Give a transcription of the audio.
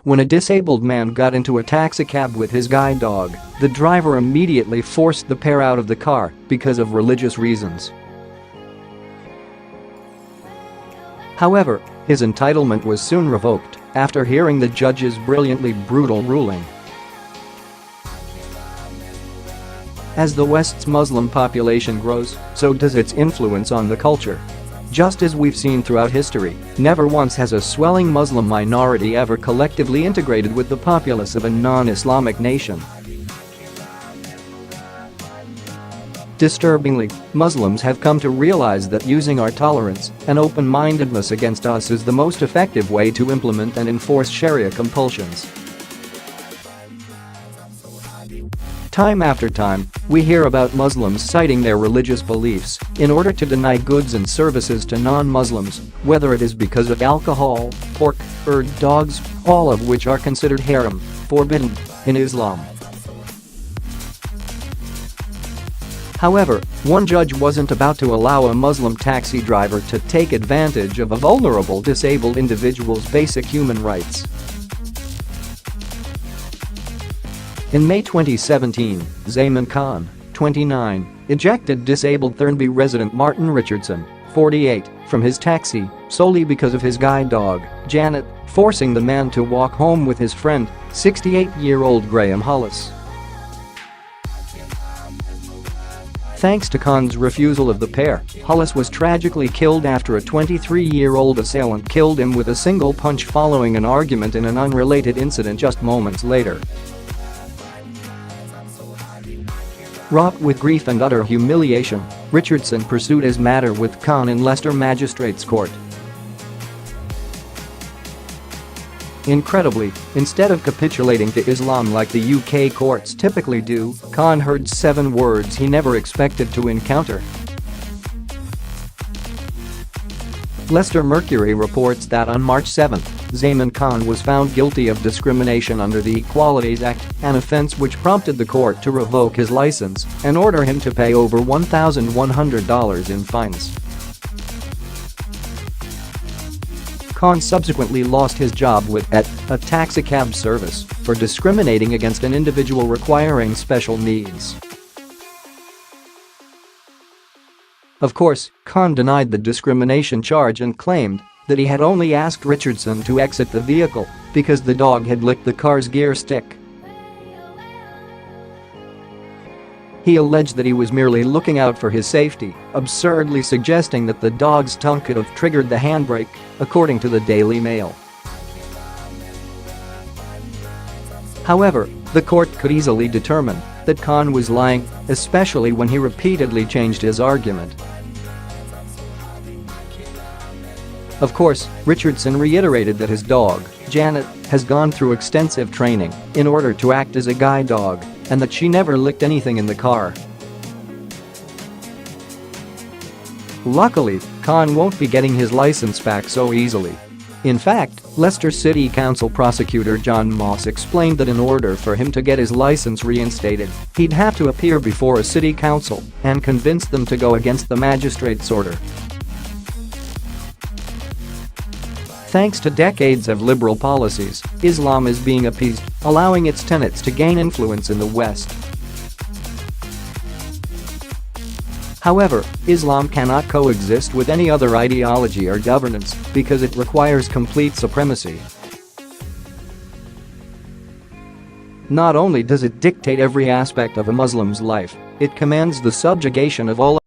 When a disabled man got into a taxicab with his guide dog, the driver immediately forced the pair out of the car because of religious reasons. However, his entitlement was soon revoked after hearing the judge's brilliantly brutal ruling. As the West's Muslim population grows, so does its influence on the culture. Just as we've seen throughout history, never once has a swelling Muslim minority ever collectively integrated with the populace of a non-Islamic nation. Disturbingly, Muslims have come to realize that using our tolerance and open-mindedness against us is the most effective way to implement and enforce Sharia compulsions. Time after time, we hear about Muslims citing their religious beliefs in order to deny goods and services to non-Muslims, whether it is because of alcohol, pork, or dogs, all of which are considered haram, forbidden, in Islam. However, one judge wasn't about to allow a Muslim taxi driver to take advantage of a vulnerable disabled individual's basic human rights. In May 2017, Zayman Khan, 29, ejected disabled Thurnaby resident Martin Richardson, 48, from his taxi solely because of his guide dog, Janet, forcing the man to walk home with his friend, 68-year-old Graham Hollis. Thanks to Khan's refusal of the pair, Hollis was tragically killed after a 23-year-old assailant killed him with a single punch following an argument in an unrelated incident just moments later. Wrought with grief and utter humiliation, Richardson pursued his matter with Khan in Leicester Magistrates Court. Incredibly, instead of capitulating to Islam like the UK courts typically do, Khan heard 7 words he never expected to encounter. Leicester Mercury reports that on March 7, Zayman Khan was found guilty of discrimination under the Equalities Act, an offense which prompted the court to revoke his license and order him to pay over $1,100 in fines. Khan subsequently lost his job with a taxicab service for discriminating against an individual requiring special needs. Of course, Khan denied the discrimination charge and claimed that he had only asked Richardson to exit the vehicle because the dog had licked the car's gear stick. He alleged that he was merely looking out for his safety, absurdly suggesting that the dog's tongue could have triggered the handbrake, according to the Daily Mail. However, the court could easily determine that Khan was lying, especially when he repeatedly changed his argument. Of course, Richardson reiterated that his dog, Janet, has gone through extensive training in order to act as a guide dog and that she never licked anything in the car. Luckily, Khan won't be getting his license back so easily. In fact, Leicester City Council prosecutor John Moss explained that in order for him to get his license reinstated, he'd have to appear before a city council and convince them to go against the magistrate's order. Thanks to decades of liberal policies, Islam is being appeased, allowing its tenets to gain influence in the West. However, Islam cannot coexist with any other ideology or governance because it requires complete supremacy. Not only does it dictate every aspect of a Muslim's life, it commands the subjugation of all